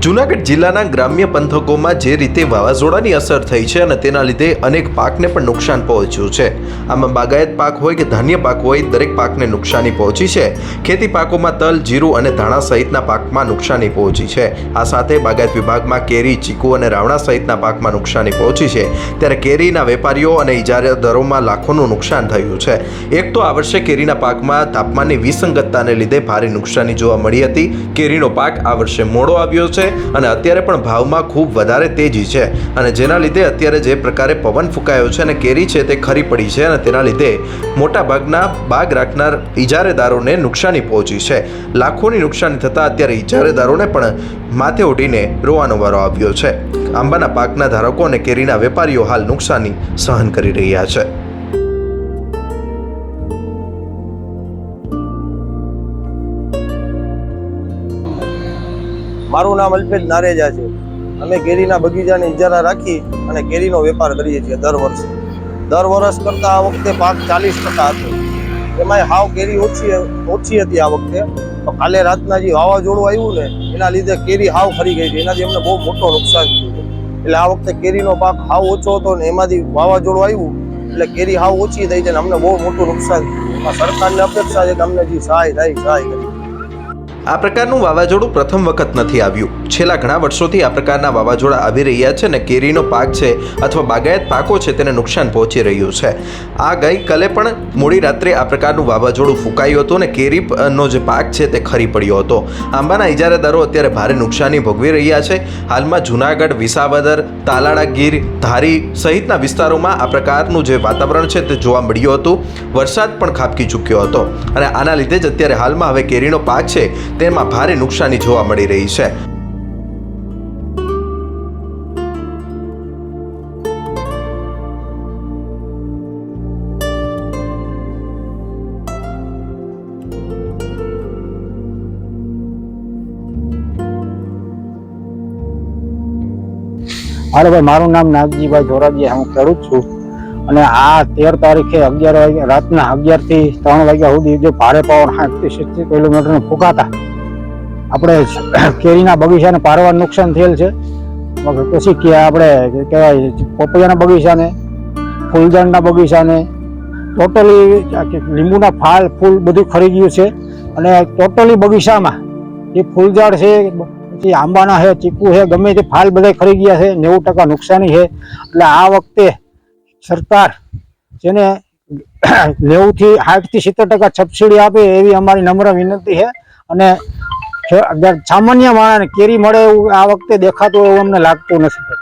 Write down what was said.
જૂનાગઢ જિલ્લાના ગ્રામ્ય પંથકોમાં જે રીતે વાવાઝોડાની અસર થઈ છે અને તેના લીધે અનેક પાકને પણ નુકસાન પહોંચ્યું છે। આમાં બાગાયત પાક હોય કે ધાન્ય પાક હોય, દરેક પાકને નુકસાની પહોંચી છે। ખેતી પાકોમાં તલ, જીરું અને ધાણા સહિતના પાકમાં નુકસાની પહોંચી છે। આ સાથે બાગાયત વિભાગમાં કેરી, ચીકુ અને રાવણા સહિતના પાકમાં નુકસાની પહોંચી છે। ત્યારે કેરીના વેપારીઓ અને ઇજારાદારોમાં લાખોનું નુકસાન થયું છે। એક તો આ વર્ષે કેરીના પાકમાં તાપમાનની વિસંગતતાને લીધે ભારે નુકસાની જોવા મળી હતી। કેરીનો પાક આ વર્ષે મોડો આવ્યો છે અને અત્યારે પણ ભાવમાં ખૂબ વધારે તેજી છે અને જેના લીધે અત્યારે જે પ્રકારે પવન ફૂંકાયો છે અને કેરી છે તે ખરી પડી છે અને તેના લીધે મોટા ભાગના બાગ રાખનાર ઇજારેદારોને નુકસાની પહોંચી છે। લાખોની નુકસાની થતાં અત્યારે ઇજારેદારોને પણ માથે ઉઠીને રોવાનો વારો આવ્યો છે। આંબાના પાકના ધારકો અને કેરીના વેપારીઓ હાલ નુકસાની સહન કરી રહ્યા છે। મારું નામ અલ્પેશ નારેજા છે। અમે કેરીના બગીચાની ઇજારા રાખી અને કેરીનો વેપાર કરીએ છીએ દર વર્ષે। દર વર્ષ કરતાં આ વખતે પાક 40% હતો। એમાંય હાવ કેરી ઓછી હતી આ વખતે। તો કાલે રાતના જે વાવાઝોડું આવ્યું ને એના લીધે કેરી હાવ ખરી ગઈ હતી। એનાથી અમને બહુ મોટો નુકસાન થયું છે। એટલે આ વખતે કેરીનો પાક હાવ ઓછો હતો ને એમાંથી વાવાઝોડું આવ્યું એટલે કેરી હાવ ઓછી થઈ છે ને અમને બહુ મોટું નુકસાન થયું। એમાં સરકારની અપેક્ષા છે કે અમને જે સહાય થાય સહાય કરી। આ પ્રકારનું વાવાઝોડું પ્રથમ વખત નથી આવ્યું। છેલ્લા ઘણા વર્ષોથી આ પ્રકારના વાવાઝોડા આવી રહ્યા છે અને કેરીનો પાક છે અથવા બાગાયત પાકો છે તેને નુકસાન પહોંચી રહ્યું છે। આ ગઈકાલે પણ મોડી રાત્રે આ પ્રકારનું વાવાઝોડું ફૂંકાયું હતું અને કેરીનો જે પાક છે તે ખરી પડ્યો હતો। આંબાના ઇજારેદારો અત્યારે ભારે નુકસાની ભોગવી રહ્યા છે। હાલમાં જૂનાગઢ, વિસાવદર, તાલાળા ગીર, ધારી સહિતના વિસ્તારોમાં આ પ્રકારનું જે વાતાવરણ છે તે જોવા મળ્યું હતું। વરસાદ પણ ખાબકી ચૂક્યો હતો અને આના લીધે જ અત્યારે હાલમાં હવે કેરીનો પાક છે તેમાં ભારે નુકસાની જોવા મળી રહી છે। હાલો ભાઈ, મારું નામ નાગજીભાઈ જોરાજીયા, હું ખેડૂત છું અને આ 13 તારીખે 11 વાગે રાતના 11 થી 3 વાગ્યા સુધી જે ભારે પવન 60 થી 70 કિલોમીટર ફૂંકાતા આપણે કેરીના બગીચાને પારવાર નુકસાન થયેલ છે। પછી કે આપણે કહેવાય પપૈયાના બગીચાને, ફૂલઝાડના બગીચાને, ટોટલી લીંબુના ફૂલ બધું ખરી ગયું છે અને ટોટલી બગીચામાં જે ફૂલઝાડ છે, પછી આંબાના છે, ચીકુ છે, ગમે તે ફાલ બધા ખરી ગયા છે। 90% નુકસાની છે। એટલે આ વખતે સરકાર જેને 90 થી 60 થી 70% સબસિડી આપે એવી અમારી નમ્ર વિનંતી છે અને સામાન્ય માણસને કેરી મળે એવું આ વખતે દેખાતું એવું અમને લાગતું નથી।